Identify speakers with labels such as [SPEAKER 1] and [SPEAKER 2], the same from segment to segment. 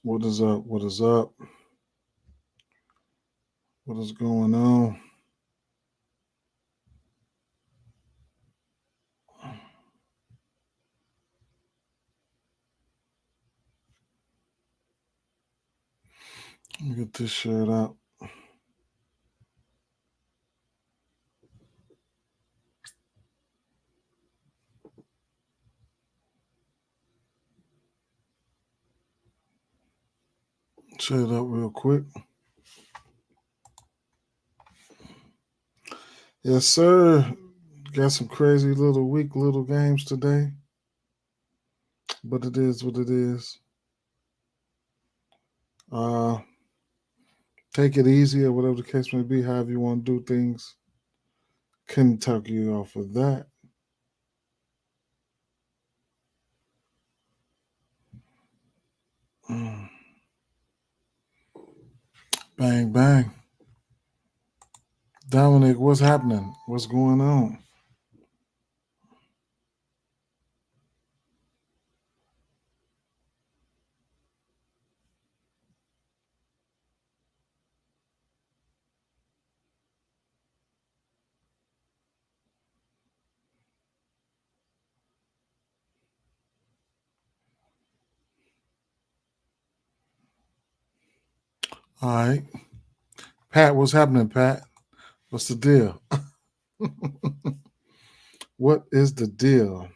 [SPEAKER 1] What is up? What is up? What is going on? Let me get this shirt out. Shirt up real quick. Yes, sir. Got some crazy little weak little games today, but it is what it is. Uh, take it easy or whatever the case may be. However you want to do things. Couldn't talk you off of that. Mm. Bang bang. Dominic, what's happening? What's going on? All right. Pat, what's happening, Pat? What's the deal? What is the deal?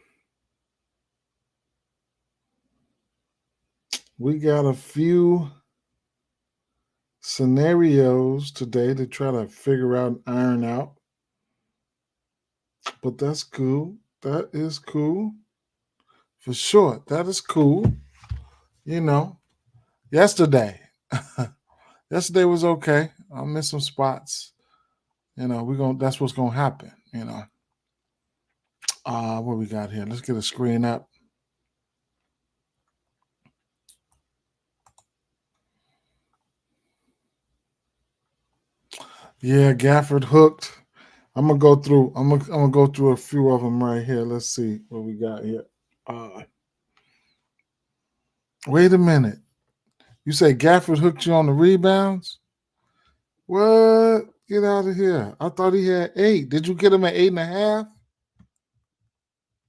[SPEAKER 1] We got a few scenarios today to try to figure out and iron out. But that's cool. That is cool. For sure. That is cool. You know, yesterday. Yesterday was okay. I missed some spots. That's what's gonna happen. What we got here? Let's get a screen up. Yeah, Gafford hooked. I'm gonna go through. I'm gonna go through a few of them right here. Let's see what we got here. Wait a minute. You say Gafford hooked you on the rebounds? What? Get out of here. I thought he had 8. Did you get him at 8.5?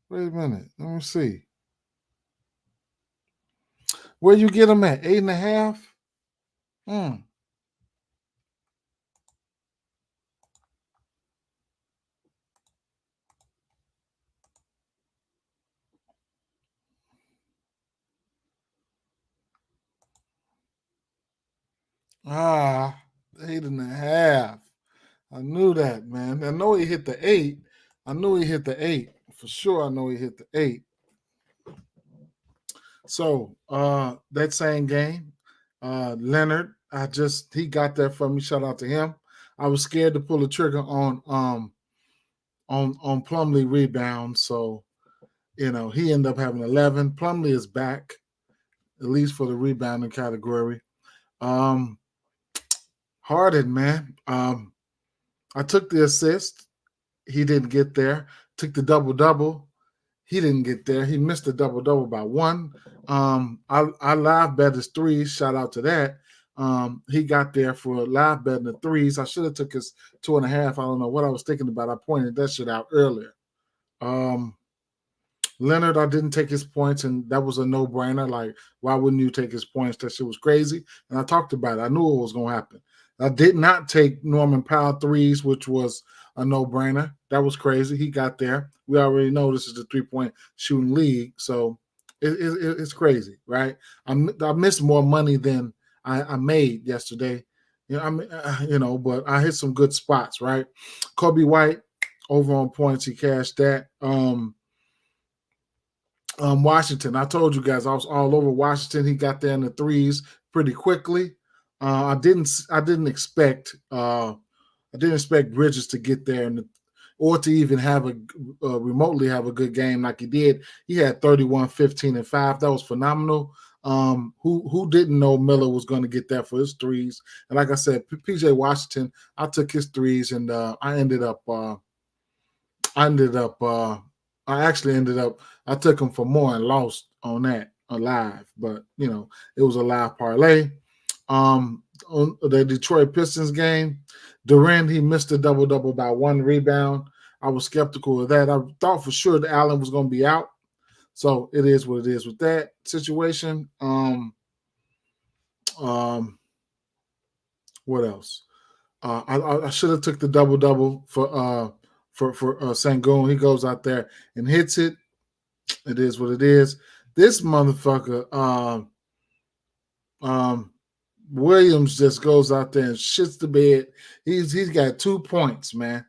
[SPEAKER 1] Wait a minute. Let me see. Where you get him at? 8.5? Hmm. Ah, 8.5. I knew that, man. I know he hit the 8. I knew he hit the 8. For sure, I know he hit the 8. So, that same game, Leonard, he got that from me. Shout out to him. I was scared to pull the trigger on Plumlee rebound. So, he ended up having 11. Plumlee is back, at least for the rebounding category. Harden, man. I took the assist. He didn't get there. Took the double-double. He didn't get there. He missed the double-double by 1. I live bet his threes. Shout out to that. He got there for a live bet in the threes. I should have took his 2.5. I don't know what I was thinking about. I pointed that shit out earlier. Leonard, I didn't take his points, and that was a no-brainer. Like, why wouldn't you take his points? That shit was crazy. And I talked about it. I knew it was going to happen. I did not take Norman Powell threes, which was a no-brainer. That was crazy. He got there. We already know this is the three-point shooting league, so it's crazy, right? I missed more money than I made yesterday. But I hit some good spots, right? Kobe White over on points. He cashed that. Washington. I told you guys I was all over Washington. He got there in the threes pretty quickly. I didn't expect Bridges to get there or to even have remotely have a good game like he did. He had 31, 15, and 5. That was phenomenal. Who didn't know Miller was going to get that for his threes? And like I said, PJ Washington, I took his threes, and I actually ended up I took him for more and lost on that. alive, but it was a live parlay. On the Detroit Pistons game, Durant, he missed a double-double by 1 rebound. I was skeptical of that. I thought for sure that Allen was going to be out. So it is what it is with that situation. What else? I should have took the double-double for Sengun. He goes out there and hits it. It is what it is. This motherfucker, Williams just goes out there and shits the bed. He's got 2 points, man.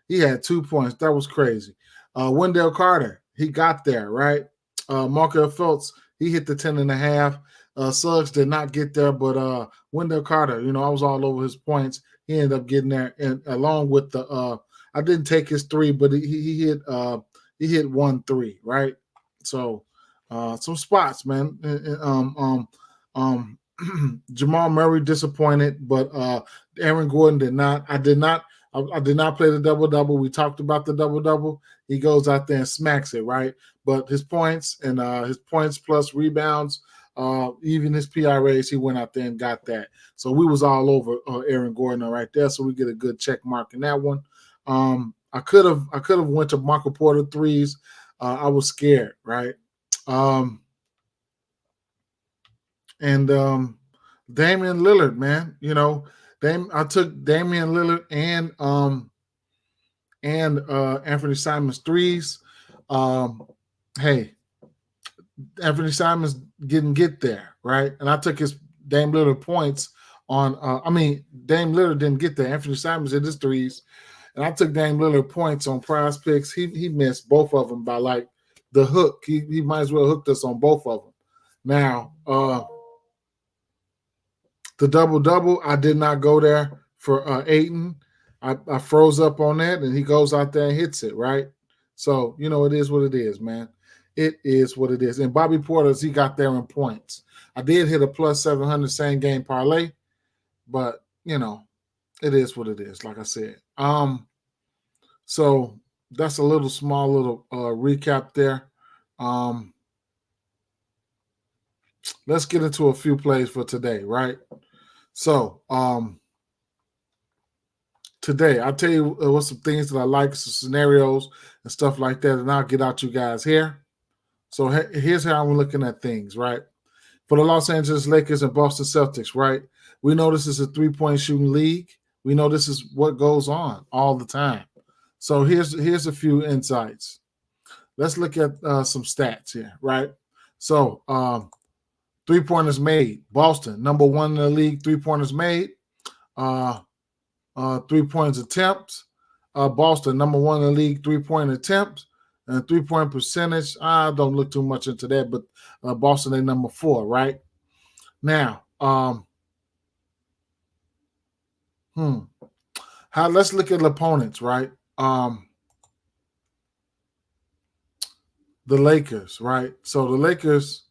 [SPEAKER 1] He had 2 points. That was crazy. Wendell Carter, he got there, right? Markel Fultz, he hit the 10.5. Suggs did not get there, but Wendell Carter, I was all over his points. He ended up getting there, and along with the I didn't take his 3, but he hit 1-3, right? So some spots, man. Jamal Murray disappointed, but Aaron Gordon did not. I did not play the double-double. We talked about the double-double. He goes out there and smacks it, right? But his points and his points plus rebounds, even his PRAs, he went out there and got that. So we was all over Aaron Gordon right there. So we get a good check mark in that one. I could have went to Michael Porter threes. I was scared, right? And Damian Lillard, man, I took Damian Lillard and Anthony Simons threes. Hey, Anthony Simons didn't get there, right? And I took his Dame Lillard points on. Dame Lillard didn't get there. Anthony Simons did his threes, and I took Dame Lillard points on Prize Picks. He missed both of them by like the hook. He might as well hooked us on both of them. Now, the double-double, I did not go there for Ayton. I froze up on that, and he goes out there and hits it, right? So, it is what it is, man. It is what it is. And Bobby Porter's, he got there in points. I did hit a plus 700 same-game parlay, but, it is what it is, like I said. So that's a small little recap there. Let's get into a few plays for today, right? So, today, I'll tell you what some things that I like, some scenarios and stuff like that, and I'll get out you guys here. So, here's how I'm looking at things, right? For the Los Angeles Lakers and Boston Celtics, right? We know this is a three-point shooting league. We know this is what goes on all the time. So, here's a few insights. Let's look at some stats here, right? So, three-pointers made. Boston, number 1 in the league, three-pointers made. 3-point attempts. Boston, number 1 in the league, 3-point attempts. And 3-point percentage, I don't look too much into that, but Boston, they number 4, right? Now, let's look at the opponents, right? The Lakers, right? So the Lakers,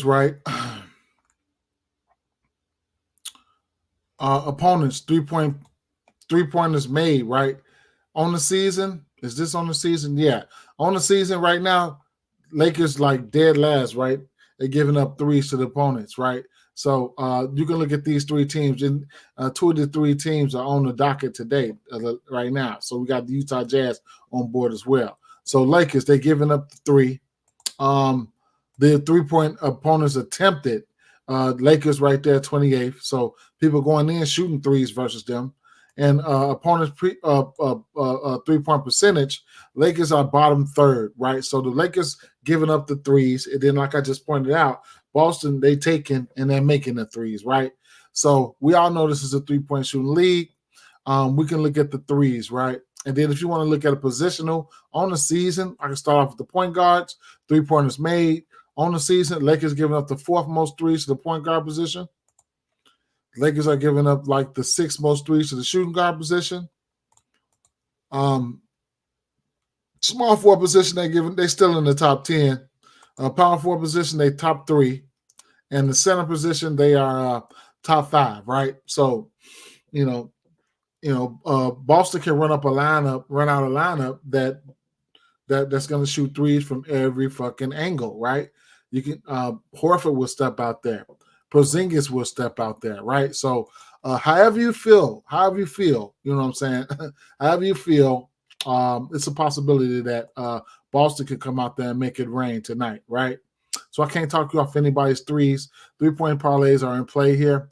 [SPEAKER 1] right? Opponents, three-pointers made, right? On the season, is this on the season? Yeah. On the season right now, Lakers like dead last, right? They're giving up threes to the opponents, right? So you can look at these 3 teams, and 2 of the 3 teams are on the docket today, right now. So we got the Utah Jazz on board as well. So Lakers, they're giving up the 3. The 3-point opponents attempted. Lakers right there, 28th. So people going in shooting threes versus them. And opponents' 3-point percentage, Lakers are bottom 3rd, right? So the Lakers giving up the threes. And then, like I just pointed out, Boston, they taking and they're making the threes, right? So we all know this is a 3-point shooting league. We can look at the threes, right? And then if you want to look at a positional on the season, I can start off with the point guards, 3-pointers made. On the season, Lakers giving up the 4th most threes to the point guard position. Lakers are giving up like the 6th most threes to the shooting guard position. Small forward position, they still in the top 10. Power forward position, they top 3. And the center position, they are top 5, right? So, Boston can run out a lineup that's going to shoot threes from every fucking angle, right? You can Horford will step out there, Porzingis will step out there, right? So, however you feel, you know what I'm saying? However you feel, it's a possibility that Boston could come out there and make it rain tonight, right? So I can't talk you off anybody's threes. 3-point parlays are in play here.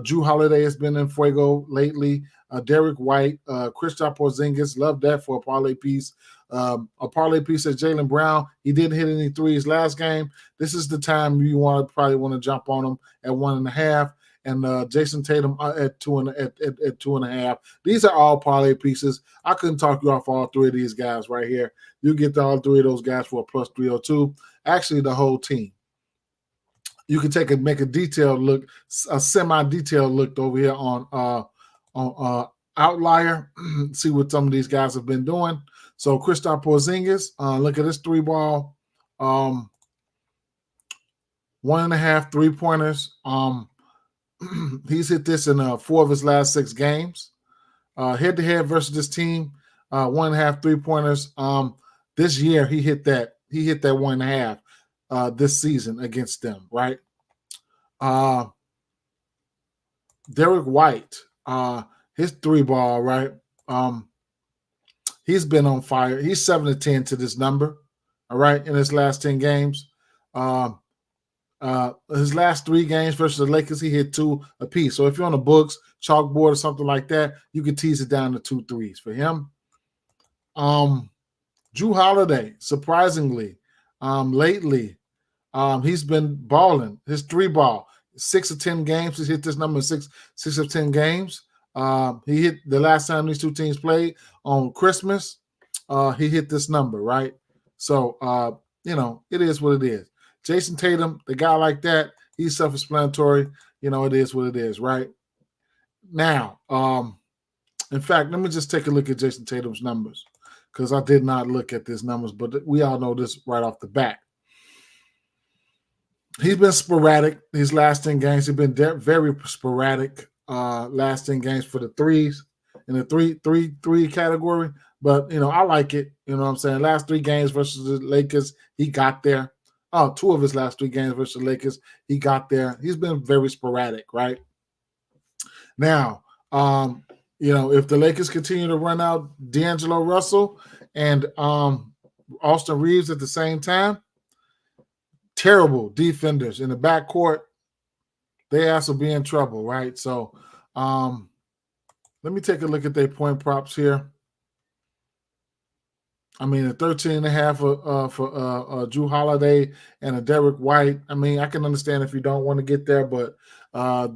[SPEAKER 1] Drew Holiday has been in fuego lately. Derek White, Kristaps Porzingis, love that for a parlay piece. A parlay piece of Jaylen Brown. He didn't hit any threes last game. This is the time you probably want to jump on him at 1.5, and Jason Tatum at 2.5. These are all parlay pieces. I couldn't talk you off all three of these guys right here. You get all three of those guys for a plus 302. Actually, the whole team. You can make a detailed look, a semi-detailed look over here on Outlier. See what some of these guys have been doing. So Kristaps Porzingis, look at this 3-ball, 1.5 3-pointers. He's hit this in 4 of his last 6 games. Head-to-head versus this team, 1.5 3-pointers. This year he hit that 1.5 this season against them, right? Derek White, his 3-ball, right? He's been on fire. He's 7-10 to this number, all right, in his last 10 games. His last 3 games versus the Lakers, he hit 2 apiece. So if you're on the books, chalkboard or something like that, you can tease it down to 2 threes for him. Drew Holiday, surprisingly, lately, he's been balling. His 3-ball, 6 of 10 games. He's hit this number in 6 of 10 games. He hit the last time these two teams played on Christmas. He hit this number, right? So, it is what it is. Jason Tatum, the guy like that, he's self-explanatory. It is what it is, right? Now, in fact, let me just take a look at Jason Tatum's numbers because I did not look at these numbers, but we all know this right off the bat. He's been sporadic these last 10 games. He's been very sporadic last 10 games for the threes in the three category. But, I like it. You know what I'm saying? Last 3 games versus the Lakers, he got there. 2 of his last 3 games versus the Lakers, he got there. He's been very sporadic, right? Now, if the Lakers continue to run out D'Angelo Russell and Austin Reeves at the same time, terrible defenders in the backcourt, they also be in trouble, right? So let me take a look at their point props here. I mean, a 13.5 for Drew Holiday and a Derek White. I mean, I can understand if you don't want to get there, but I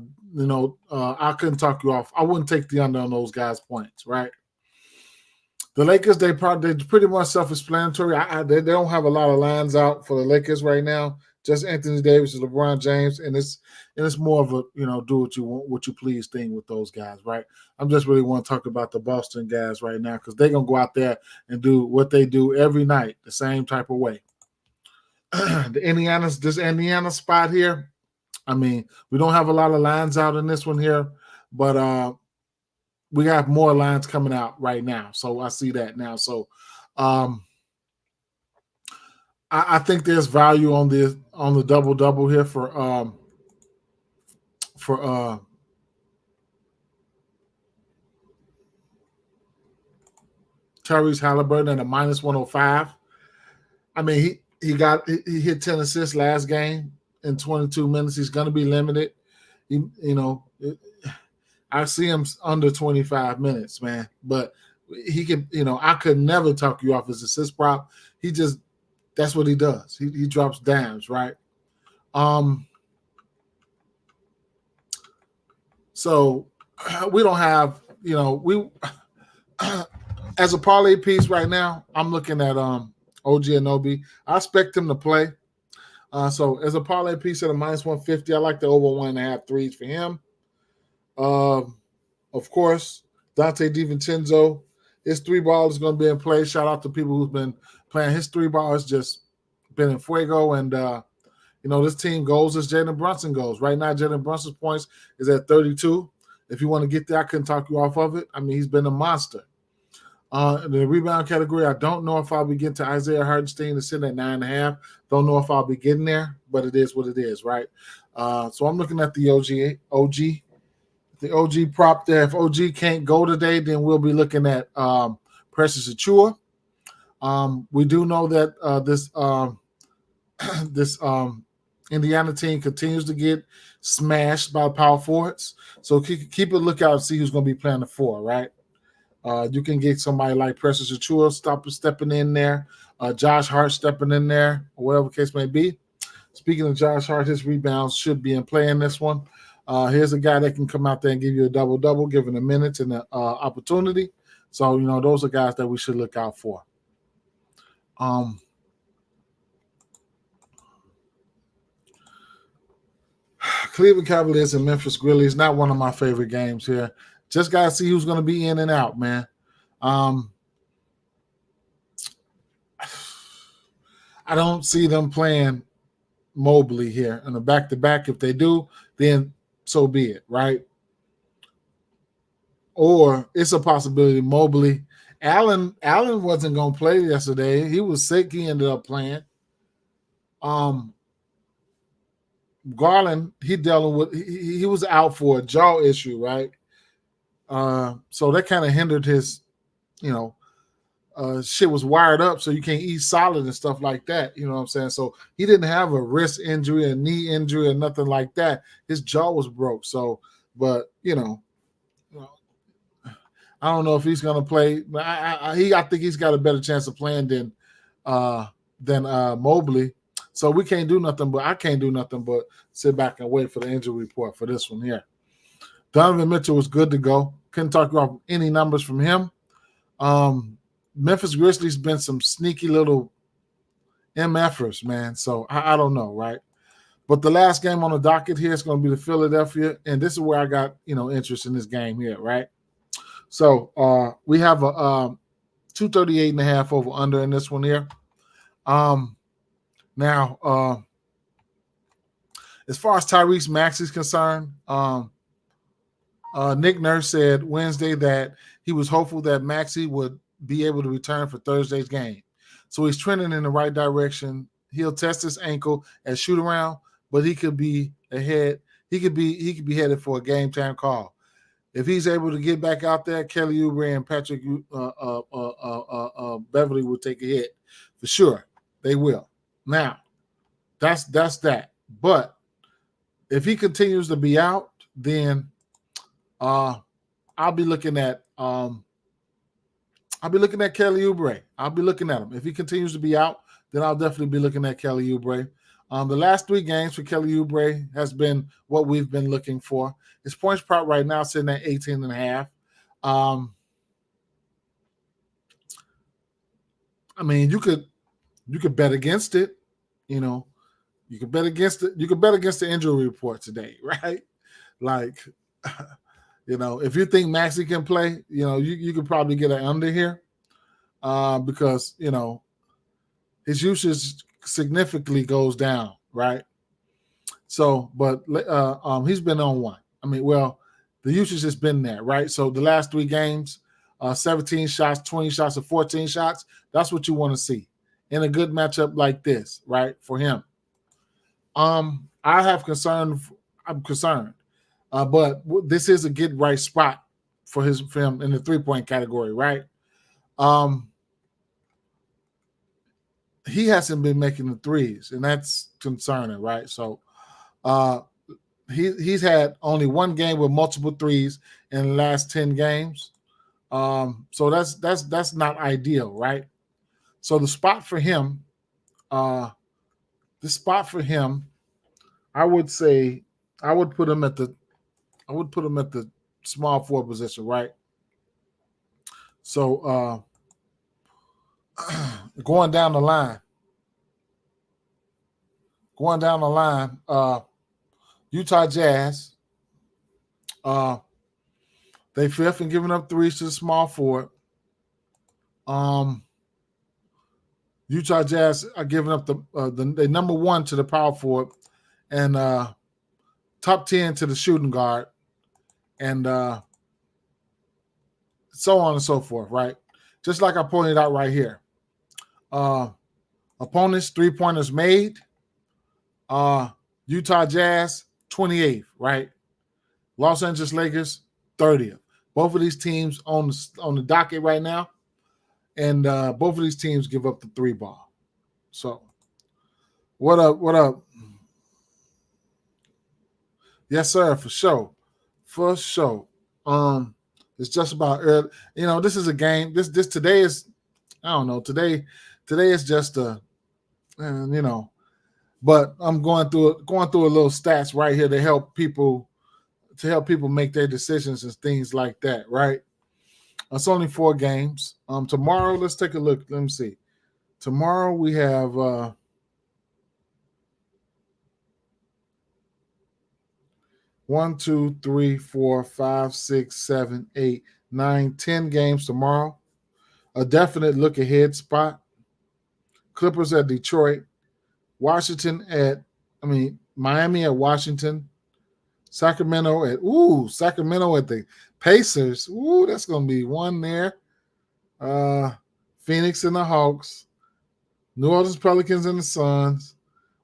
[SPEAKER 1] couldn't talk you off. I wouldn't take the under on those guys' points, right? The Lakers, they're pretty much self-explanatory. They don't have a lot of lines out for the Lakers right now. Just Anthony Davis and LeBron James, and it's more of a do what you please thing with those guys, right? I'm just really want to talk about the Boston guys right now because they're gonna go out there and do what they do every night, the same type of way. This Indiana spot here. I mean, we don't have a lot of lines out in this one here, but we have more lines coming out right now. So I see that now. So I think there's value on the double-double here for Tyrese Halliburton at a minus 105. I mean, he hit 10 assists last game in 22 minutes. He's going to be limited. I see him under 25 minutes, man. But he can, I could never talk you off his assist prop. That's what he does. He drops dimes, right? So we don't have, as a parlay piece right now, I'm looking at OG Anunoby. I expect him to play. So as a parlay piece at a minus 150, I like the over 1.5 threes for him. Of course, Dante DiVincenzo, his 3-ball is going to be in play. Shout out to people who've been playing. His 3-ball has just been in fuego. And, this team goes as Jalen Brunson goes. Right now, Jalen Brunson's points is at 32. If you want to get there, I couldn't talk you off of it. I mean, he's been a monster. In the rebound category, I don't know if I'll be getting to Isaiah Hartenstein to sitting at 9.5. Don't know if I'll be getting there, but it is what it is, right? So I'm looking at the OG prop there. If OG can't go today, then we'll be looking at Precious Achua. We do know that this Indiana team continues to get smashed by power forwards. So keep a lookout and see who's going to be playing the 4, right? You can get somebody like Precious Achua stepping in there, Josh Hart stepping in there, or whatever the case may be. Speaking of Josh Hart, his rebounds should be in play in this one. Here's a guy that can come out there and give you a double-double, given a minute and an opportunity. So, those are guys that we should look out for. Cleveland Cavaliers and Memphis Grizzlies, not one of my favorite games here. Just got to see who's going to be in and out, man. I don't see them playing Mobley here in a back-to-back. If they do, then so be it, right? Or it's a possibility Mobley. Allen wasn't going to play yesterday. He was sick. He ended up playing. Garland, he was out for a jaw issue, right? So that kind of hindered his, shit was wired up so you can't eat solid and stuff like that. You know what I'm saying? So he didn't have a wrist injury, a knee injury, or nothing like that. His jaw was broke. So, but I don't know if he's going to play. I think he's got a better chance of playing than Mobley. So I can't do nothing but sit back and wait for the injury report for this one here. Donovan Mitchell was good to go. Couldn't talk about any numbers from him. Memphis Grizzlies been some sneaky little MFers, man. So I don't know, right? But the last game on the docket here is going to be the Philadelphia, and this is where I got interest in this game here, right? So we have a 238.5 over under in this one here. Now, as far as Tyrese Maxey is concerned, Nick Nurse said Wednesday that he was hopeful that Maxey would be able to return for Thursday's game. So he's trending in the right direction. He'll test his ankle at shoot around, but he could be ahead. He could be headed for a game time call. If he's able to get back out there, Kelly Oubre and Patrick Beverly will take a hit for sure. They will. Now, that's that. But if he continues to be out, then I'll be looking at Kelly Oubre. I'll be looking at him. If he continues to be out, then I'll definitely be looking at Kelly Oubre. The last 3 games for Kelly Oubre has been what we've been looking for. His points prop right now sitting at 18.5. I mean, you could bet against it. You could bet against it. You could bet against the injury report today, right? Like, if you think Maxey can play, you could probably get an under here because, his usage significantly goes down, right? So, but he's been on one. I mean, well, the usage has been there, right? So the last 3 games, 17 shots, 20 shots, or 14 shots, that's what you want to see in a good matchup like this, right, for him. I'm concerned, but this is a get right spot for him in the 3-point category, right? He hasn't been making the threes, and that's concerning, right? So he's had only 1 game with multiple threes in the last 10 games. So that's not ideal, right? So the spot for him, I would say I would put him at the small forward position, right? So going down the line, Utah Jazz, they 5th in giving up threes to the small forward. Utah Jazz are giving up the number 1 to the power forward and top 10 to the shooting guard. and so on and so forth, right? Just like I pointed out right here. Opponents 3-pointers made. Utah Jazz 28th, right? Los Angeles Lakers 30th. Both of these teams on the docket right now, and both of these teams give up the 3 ball. So, what up? What up? Yes, sir, for sure, for sure. It's just about early. This is a game. This today is, I don't know. Today is just but I'm going through a little stats right here to help people make their decisions and things like that, right? It's only 4 games. Tomorrow, let's take a look. Let me see. Tomorrow we have 1, 2, 3, 4, 5, 6, 7, 8, 9, 10 games tomorrow. A definite look ahead spot. Clippers at Detroit. Miami at Washington. Sacramento at the Pacers. Ooh, that's gonna be one there. Phoenix and the Hawks. New Orleans Pelicans and the Suns.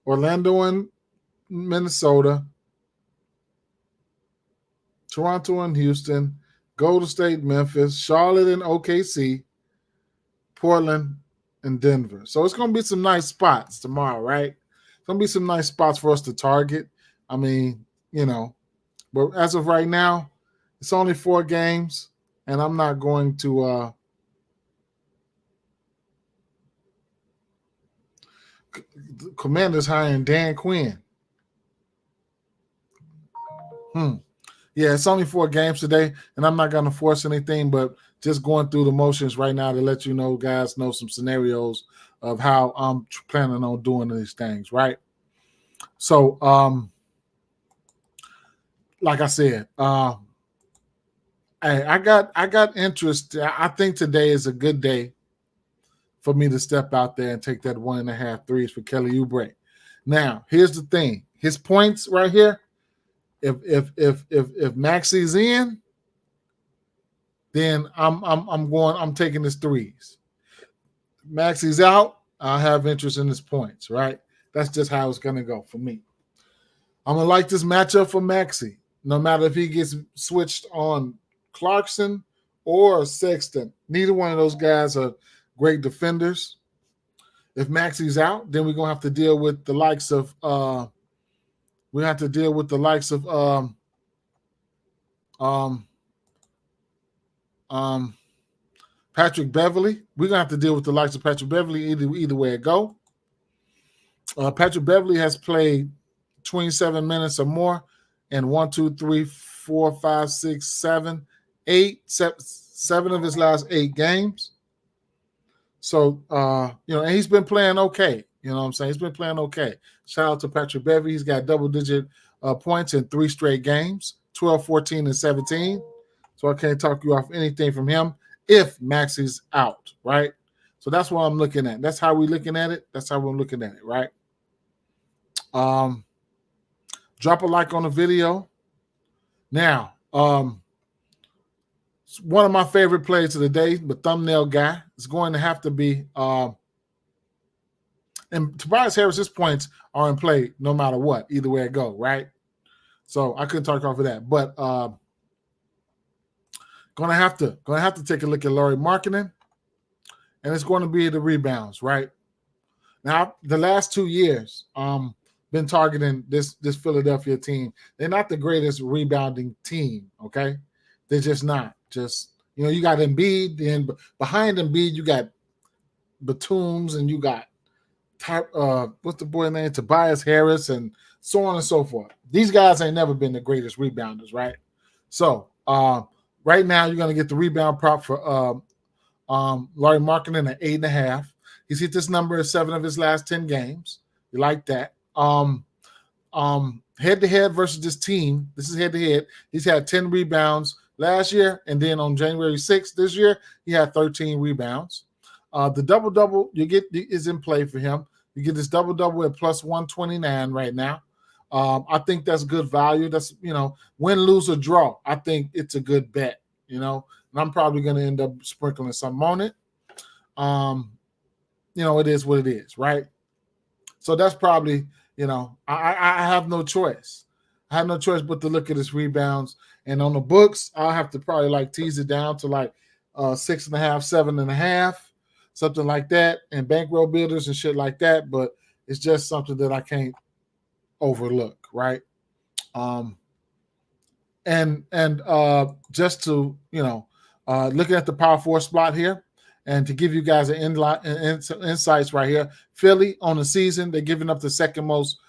[SPEAKER 1] Orlando and Minnesota. Toronto and Houston. Golden State, Memphis. Charlotte and OKC. Portland and Denver. So it's going to be some nice spots tomorrow, right? It's going to be some nice spots for us to target. I mean, but as of right now, it's only 4 games, and I'm not going to Commanders hiring Dan Quinn. Yeah, it's only 4 games today, and I'm not going to force anything, but just going through the motions right now to let you know, guys, know some scenarios of how I'm planning on doing these things, right? So, like I said, I got interest. I think today is a good day for me to step out there and take that 1.5 threes for Kelly Oubre. Now, here's the thing: his points right here. If Maxi's in, then I'm taking his threes. Maxi's out, I have interest in his points, right? That's just how it's gonna go for me. I'm gonna like this matchup for Maxi, no matter if he gets switched on Clarkson or Sexton. Neither one of those guys are great defenders. If Maxi's out, then we're gonna have to deal with the likes of Patrick Beverly. We're gonna have to deal with the likes of Patrick Beverly either way it go. Patrick Beverly has played 27 minutes or more in 1, 2, 3, 4, 5, 6, 7, 8, 7 of his last 8 games. So and he's been playing okay. You know what I'm saying? He's been playing okay. Shout out to Patrick Beverly. He's got double-digit points in 3 straight games, 12, 14, and 17. So I can't talk you off anything from him if Maxi's out, right? So that's what I'm looking at. That's how we're looking at it. That's how we're looking at it, right? Drop a like on the video. Now, one of my favorite plays of the day, the thumbnail guy, is going to have to be and Tobias Harris's points are in play no matter what, either way it go, right? So I couldn't talk off of that. But gonna have to take a look at Lauri Markkanen, and it's going to be the rebounds, right? Now, the last 2 years, been targeting this Philadelphia team. They're not the greatest rebounding team, okay? They're just not. You got Embiid, and behind Embiid, you got Batum's, and you got what's the boy name? Tobias Harris, and so on and so forth. These guys ain't never been the greatest rebounders, right? So right now, you're gonna get the rebound prop for Lauri Markkanen at 8.5. He's hit this number in 7 of his last 10 games. You like that? Head-to-head versus this team. This is head-to-head. He's had 10 rebounds last year, and then on January 6th this year, he had 13 rebounds. The double-double you get is in play for him. You get this double-double at plus 129 right now. I think that's good value. That's, win, lose, or draw. I think it's a good bet, and I'm probably going to end up sprinkling some on it. It is what it is, right? So that's probably, I have no choice. I have no choice but to look at his rebounds. And on the books, I'll have to probably like tease it down to like 6.5, 7.5, something like that, and bankroll builders and shit like that. But it's just something that I can't overlook, right? And just to looking at the power forward slot here, and to give you guys some insights right here, Philly on the season, they're giving up the second most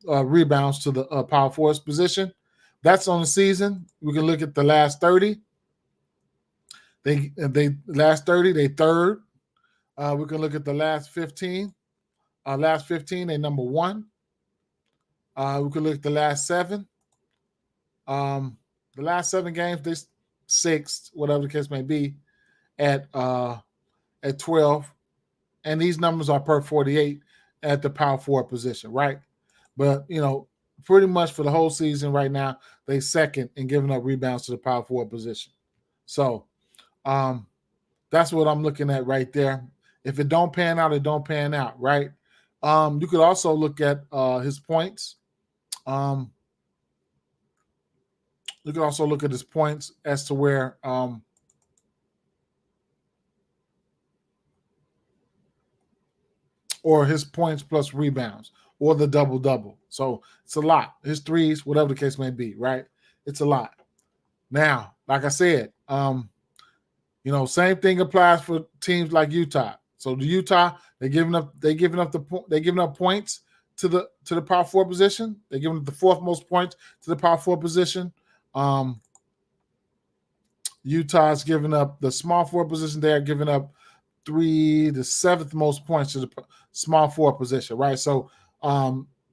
[SPEAKER 1] rebounds to the power forward position. That's on the season. We can look at the last 30. They last 30, they third. We can look at the last 15. Last 15, they number one. We can look at the last 7. The last 7 games, they sixth, whatever the case may be, at 12, and these numbers are per 48 at the power forward position, right? But pretty much for the whole season right now, they second in giving up rebounds to the power forward position. So that's what I'm looking at right there. If it don't pan out, it don't pan out, right? You could also look at his points. You can also look at his points as to where or his points plus rebounds or the double-double. So it's a lot. His threes, whatever the case may be, right? It's a lot. Now, like I said, same thing applies for teams like Utah. So the Utah, they're giving up points to the power forward position. They're giving up the 4th most points to the power forward position. Utah's giving up the small forward position. They're giving up the 7th most points to the small forward position, right? So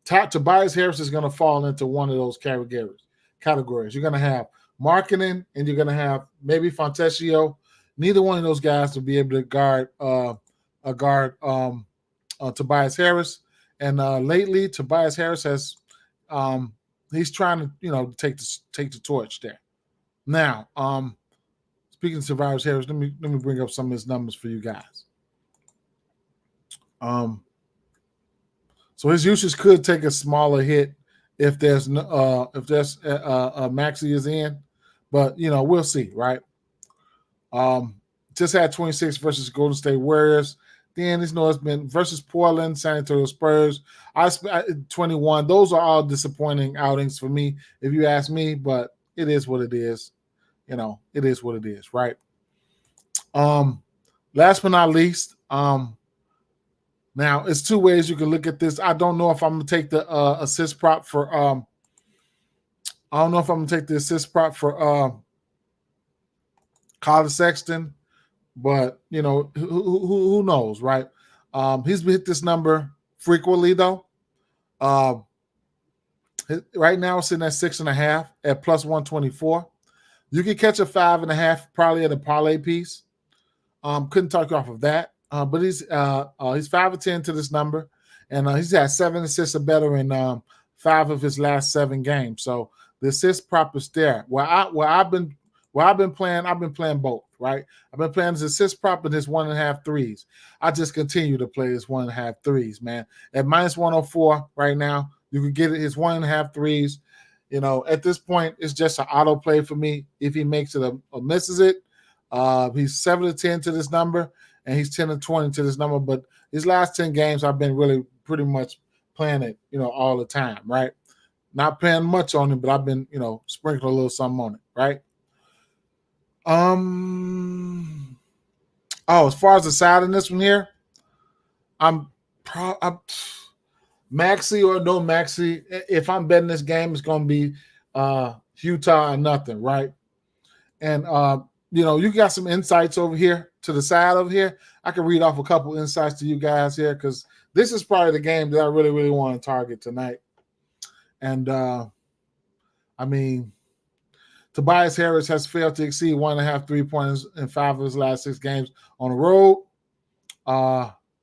[SPEAKER 1] Tobias Harris is going to fall into one of those categories. You're going to have Markkanen and you're going to have maybe Fontecchio. Neither one of those guys will be able to guard Tobias Harris. And lately, Tobias Harris has he's trying to take the torch there. Now, speaking of Tobias Harris, let me bring up some of his numbers for you guys. So his usage could take a smaller hit if Maxey is in, but we'll see, right? Just had 26 versus Golden State Warriors. Then it's been versus Portland, San Antonio Spurs. I 21. Those are all disappointing outings for me, if you ask me. But it is what it is. It is what it is, right? Last but not least, now it's 2 ways you can look at this. I don't know if I'm gonna take the assist prop for. I don't know if I'm gonna take the assist prop for Colin Sexton, but who knows, right? He's hit this number frequently though. Right now it's sitting at 6.5 at plus 124. You could catch a 5.5 probably at a parlay piece. Couldn't talk you off of that, but he's 5-10 to this number, and he's had 7 assists or better in 5 of his last 7 games. So the assist prop is there. Where I've been playing both, right? I've been playing his assist prop and his 1.5 threes. I just continue to play his 1.5 threes, man. At minus 104 right now, you can get his 1.5 threes. At this point, it's just an auto play for me. If he makes it or misses it, he's 7-10 to this number, and he's 10-20 to this number. But his last 10 games, I've been really pretty much playing it, all the time, right? Not playing much on him, but I've been, sprinkling a little something on it, right? As far as the side in this one here, I'm Maxey or no Maxey. If I'm betting this game, it's going to be Utah or nothing, right? And you got some insights over here to the side over here. I can read off a couple insights to you guys here because this is probably the game that I really, really want to target tonight. And Tobias Harris has failed to exceed 1.5 3-pointers in 5 of his last 6 games on the road.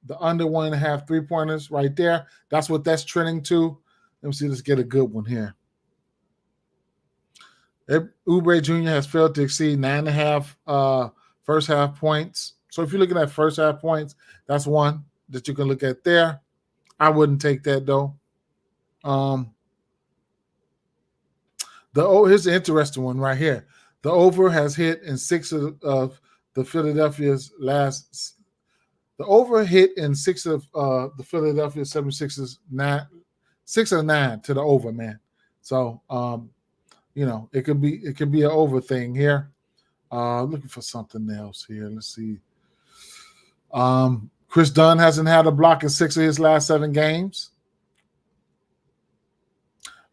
[SPEAKER 1] The under 1.5 3-pointers right there. That's what that's trending to. Let me see. Let's get a good one here. Oubre Jr. has failed to exceed 9.5 first half points. So if you're looking at first half points, that's one that you can look at there. I wouldn't take that though. Here's the interesting one right here. The over has hit in 6 of the Philadelphia's last. The over hit in 6 of the Philadelphia 76ers 6 of 9 to the over, man. So it could be an over thing here. Looking for something else here. Let's see. Chris Dunn hasn't had a block in 6 of his last 7 games.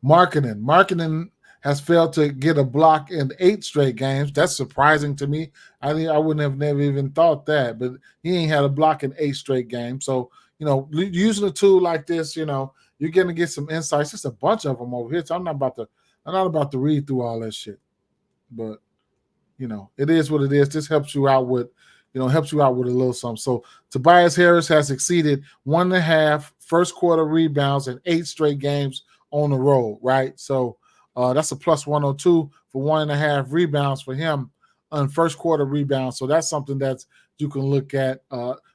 [SPEAKER 1] Marketing has failed to get a block in 8 straight games. That's surprising to me. I wouldn't have never even thought that, but he ain't had a block in 8 straight games. So, using a tool like this, you're going to get some insights. Just a bunch of them over here. So I'm not about to read through all that shit. But, it is what it is. This helps you out with, a little something. So Tobias Harris has exceeded 1.5 first quarter rebounds in 8 straight games on the road, right? So that's a plus 102 for 1.5 rebounds for him on first quarter rebounds. So that's something that you can look at.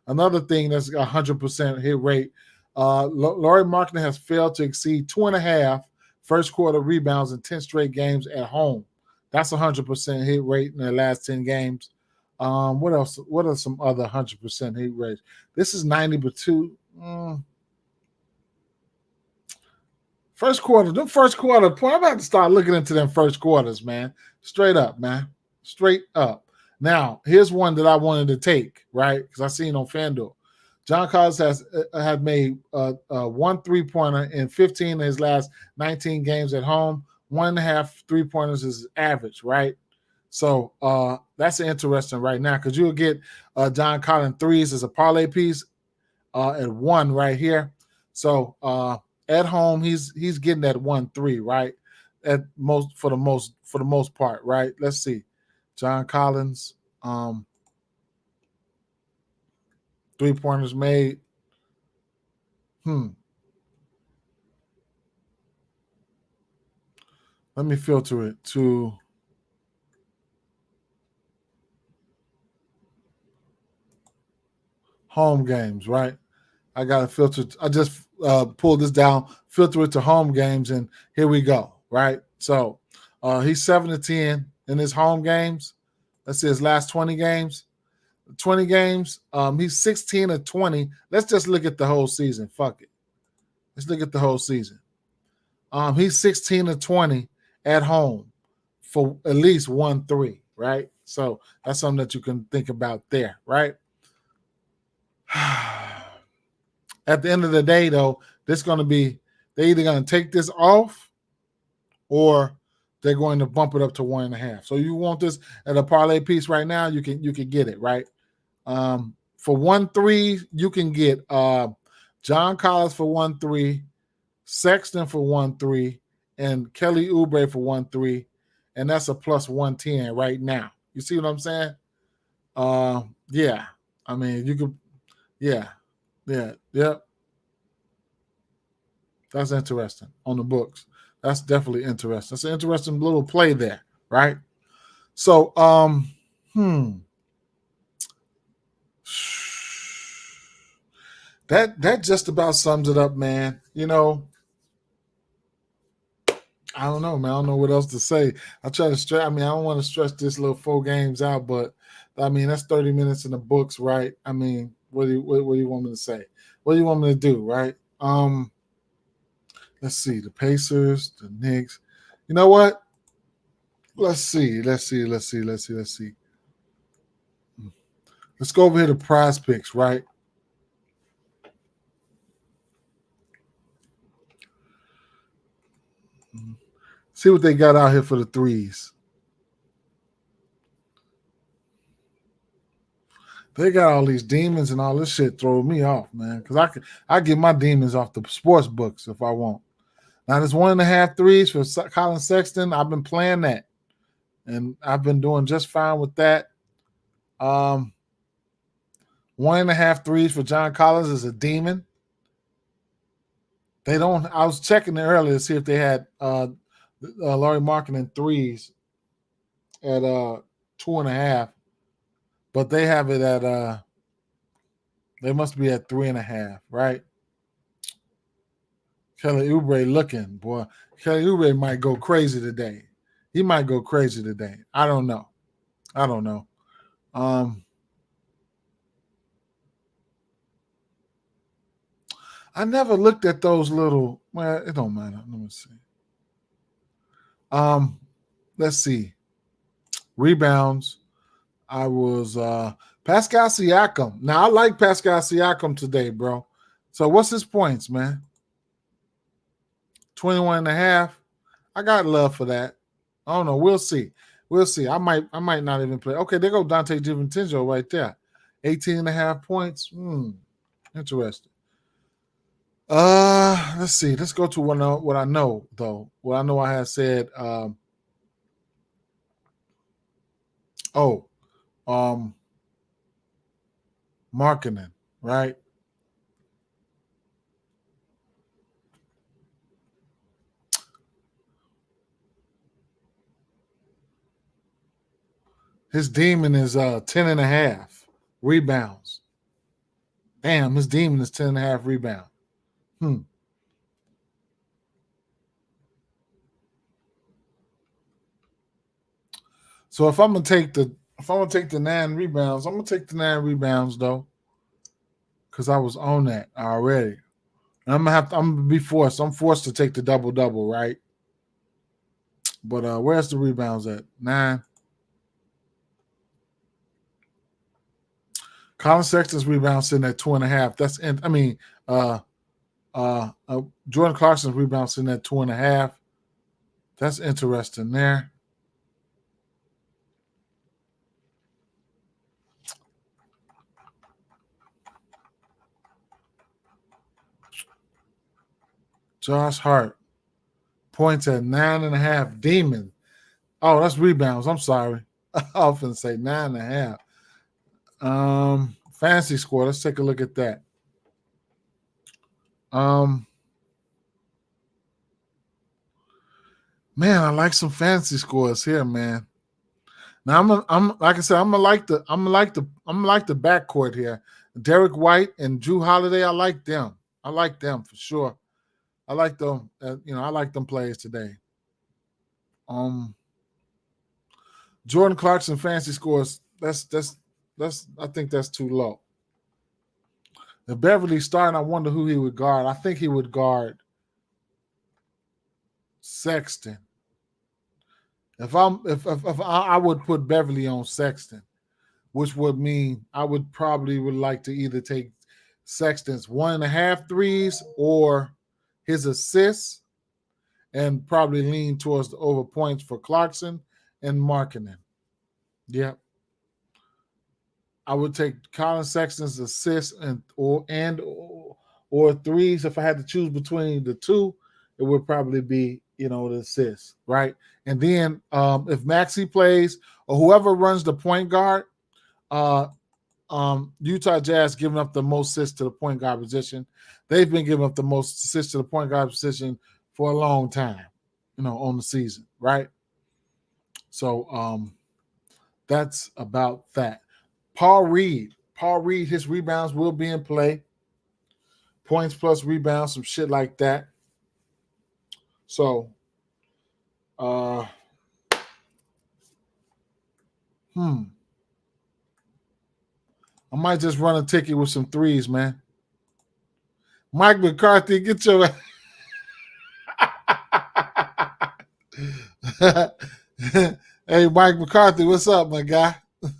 [SPEAKER 1] Another thing that's 100% hit rate. Lauri Markkanen has failed to exceed 2.5 first quarter rebounds in 10 straight games at home. That's 100% hit rate in the last 10 games. What else? What are some other 100% hit rates? This is 90%. First quarter point. I'm about to start looking into them first quarters, man. Straight up, man. Straight up. Now, here's one that I wanted to take, right? Because I seen on FanDuel. John Collins has made 1 3-pointer in 15 of his last 19 games at home. 1.5 3-pointers is average, right? So that's interesting right now because you'll get John Collins threes as a parlay piece at 1 right here. So at home, he's getting that 1-3, right? For the most part, right? Let's see. John Collins, 3-pointers made. Let me filter it to home games, right? I got to filter. I just pulled this down, filter it to home games, and here we go, right? So he's 7-10 in his home games. Let's see his last 20 games. 20 games, he's 16-20. Let's just look at the whole season. Fuck it. Let's look at the whole season. He's 16-20 at home for at least 1-3, right? So that's something that you can think about there, right? At the end of the day, though, they're either going to take this off or they're going to bump it up to 1.5. So you want this at a parlay piece right now, you can get it, right? For 1-3, you can get John Collins for 1-3, Sexton for 1-3, and Kelly Oubre for 1-3, and that's a plus 110 right now. You see what I'm saying? Yeah. I mean, you could, yeah. That's interesting on the books. That's definitely interesting. That's an interesting little play there, right? So, that just about sums it up, man. I don't know, man. I don't know what else to say. I try to stretch. I mean, I don't want to stretch this little 4 games out, but I mean, that's 30 minutes in the books, right? I mean, what do you want me to say? What do you want me to do, right? Let's see. The Pacers, the Knicks. You know what? Let's see. Let's go over here to Prize Picks, right? See what they got out here for the threes. They got all these demons and all this shit throw me off, man. Because I get my demons off the sports books if I want. Now there's 1.5 threes for Colin Sexton. I've been playing that, and I've been doing just fine with that. 1 1.5 threes for John Collins is a demon. They don't. I was checking it earlier to see if they had Laurie Markkinen threes at 2.5, but they have it at they must be at 3.5, right? Kelly Oubre looking, boy. Kelly Oubre might go crazy today. He might go crazy today. I don't know. I never looked at those little. Well, it don't matter. Let me see. Let's see. Rebounds. I was Pascal Siakam. Now I like Pascal Siakam today, bro. So what's his points, man? 21.5. I got love for that. I don't know. We'll see. I might not even play. Okay, there go Dante DiVincenzo right there. 18.5 points. Interesting. Let's see. Let's go to what I know, though. What I know I had said. Marketing, right? His demon is 10.5 rebounds. Damn, his demon is 10.5 rebound. So if I'm gonna take the 9 rebounds, I'm gonna take the 9 rebounds though, because I was on that already. And I'm gonna be forced. I'm forced to take the double, right? But where's the rebounds at? 9. Colin Sexton's rebound sitting at 2.5. Jordan Clarkson's rebound sitting at 2.5. That's interesting there. Josh Hart points at 9.5. Demon. Oh, that's rebounds. I'm sorry. I often say 9.5. Fantasy score. Let's take a look at that. Man, I like some fantasy scores here, man. Now I'm like I said, I'm gonna like the backcourt here. Derek White and Drew Holiday. I like them for sure. I like them. I like them players today. Jordan Clarkson fantasy scores. That's I think that's too low. If Beverly starting, I wonder who he would guard. I think he would guard Sexton. If I would put Beverly on Sexton, which would mean I would like to either take Sexton's 1.5 threes or his assists, and probably lean towards the over points for Clarkson and Markkinen. Yep. I would take Colin Sexton's assists or threes. If I had to choose between the two, it would probably be the assists, right? And then if Maxey plays or whoever runs the point guard, Utah Jazz giving up the most assists to the point guard position. They've been giving up the most assists to the point guard position for a long time, on the season, right? So that's about that. Paul Reed, his rebounds will be in play. Points plus rebounds, some shit like that. So, I might just run a ticket with some threes, man. Mike McCarthy, get your Hey, Mike McCarthy, what's up, my guy?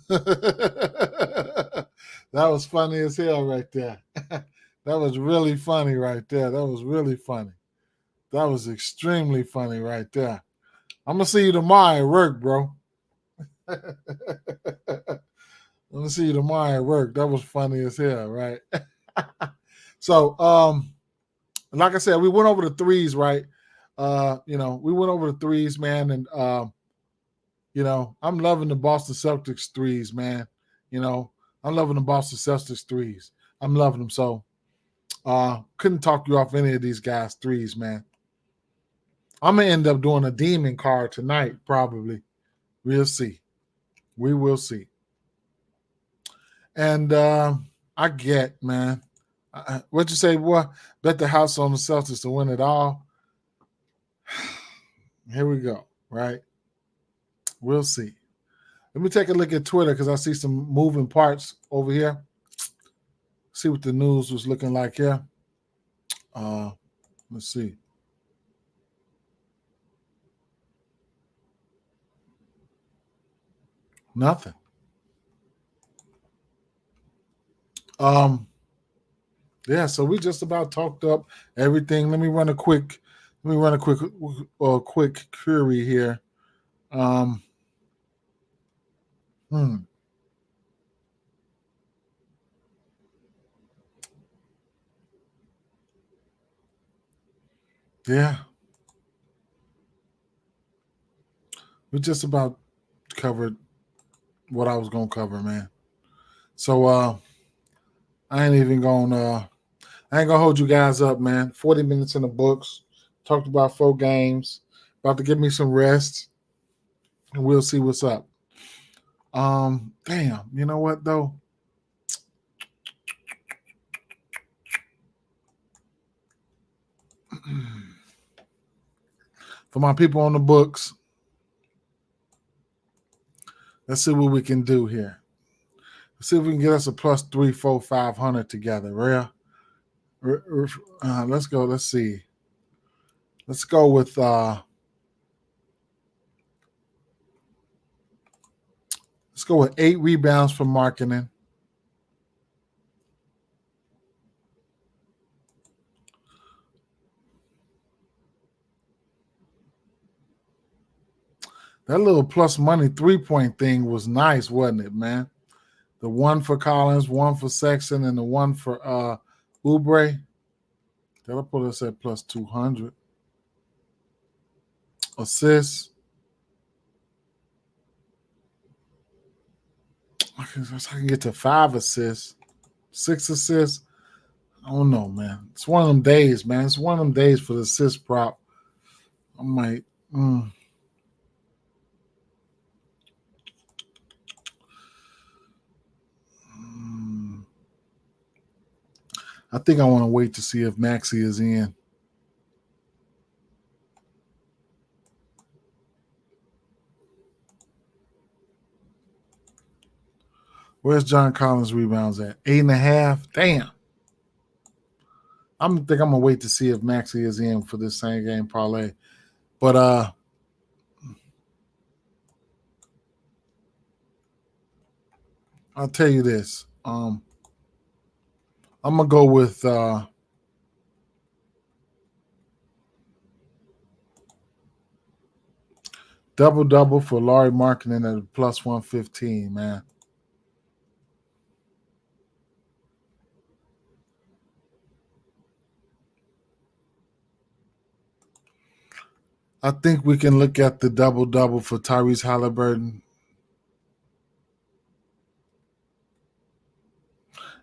[SPEAKER 1] That was funny as hell right there. That was really funny right there. That was really funny. That was extremely funny right there. I'm going to see you tomorrow at work, bro. I'm going to see you tomorrow at work. That was funny as hell, right? So, like I said, we went over the threes, right? We went over the threes, man, and I'm loving the Boston Celtics threes, man. I'm loving the Boston Celtics threes. I'm loving them. So couldn't talk you off any of these guys' threes, man. I'm gonna end up doing a demon card tonight, probably. We'll see. We will see. And I get, man. What you say, boy? Bet the house on the Celtics to win it all. Here we go. Right? We'll see. Let me take a look at Twitter because I see some moving parts over here. See what the news was looking like here. Let's see. Nothing. Yeah, so we just about talked up everything. Let me run a quick quick query here. Um hmm. Yeah. We just about covered what I was gonna cover, man. So I ain't even gonna I ain't gonna hold you guys up, man. 40 minutes in the books. Talked about 4 games. About to give me some rest. And we'll see what's up. Damn, you know what though? For my people on the books, let's see what we can do here. Let's see if we can get us a plus 3, 4, 500 together. Let's go. Let's see. Let's go with let's go with 8 rebounds for marketing. That little plus money 3-point thing was nice, wasn't it, man? The one for Collins, one for Sexton, and the one for Oubre. That'll put us at plus 200. Assists. I can get to 5 assists, 6 assists. I don't know, man. It's one of them days, man. It's one of them days for the assist prop. I might. I think I want to wait to see if Maxey is in. Where's John Collins' rebounds at? 8.5. Damn. I think I'm gonna wait to see if Maxey is in for this same game parlay. But I'll tell you this. I'm gonna go with double for Laurie Markkinen at plus 115, man. I think we can look at the double for Tyrese Halliburton.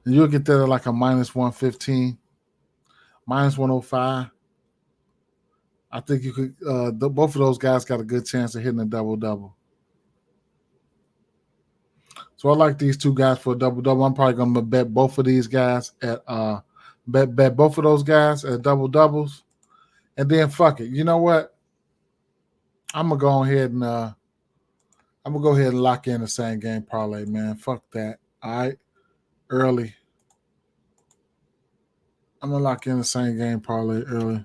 [SPEAKER 1] And you'll get that at like a minus 115, minus 105. I think you could. Both of those guys got a good chance of hitting a double. So I like these two guys for a double. I'm probably gonna bet both of these guys at bet both of those guys at doubles, and then fuck it. You know what? I'm gonna go ahead and lock in the same game parlay, man. Fuck that. All right, early. I'm gonna lock in the same game parlay early.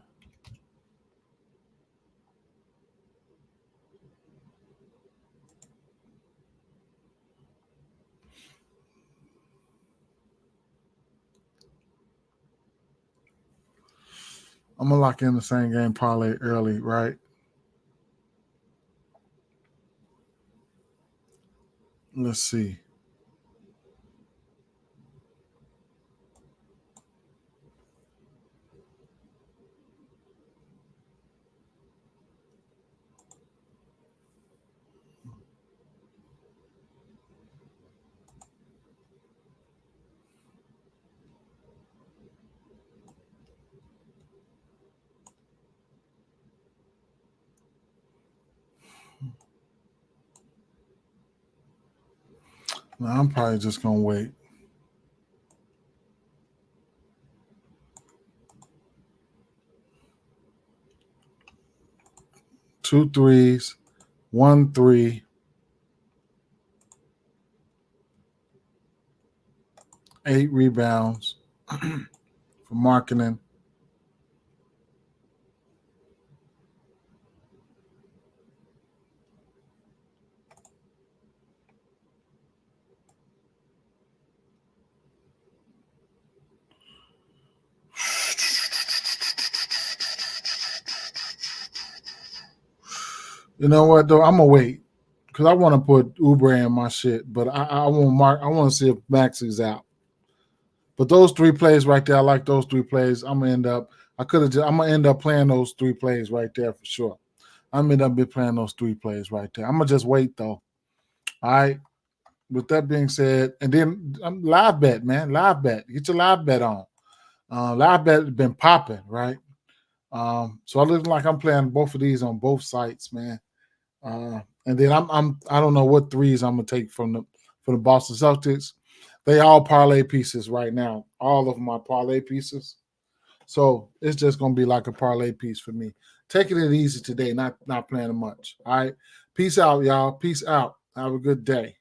[SPEAKER 1] I'm gonna lock in the same game parlay early, right? Let's see. No, I'm probably just gonna wait. Two threes, 1 3, 8 rebounds for marketing. You know what though? I'm gonna wait because I want to put Uber in my shit, but I want Mark. I want to see if Max is out. But those 3 plays right there, I like those 3 plays. I'm gonna end up. I could have. I'm gonna end up playing those 3 plays right there for sure. I'm gonna end up be playing those 3 plays right there. I'm gonna just wait though. All right. With that being said, and then live bet, man, live bet. Get your live bet on. Live bet has been popping, right? So I look like I'm playing both of these on both sites, man. And then I don't know what threes I'm gonna take from the Boston Celtics. They all parlay pieces right now. All of them are parlay pieces. So it's just gonna be like a parlay piece for me. Taking it easy today, not playing much. All right. Peace out, y'all. Peace out. Have a good day.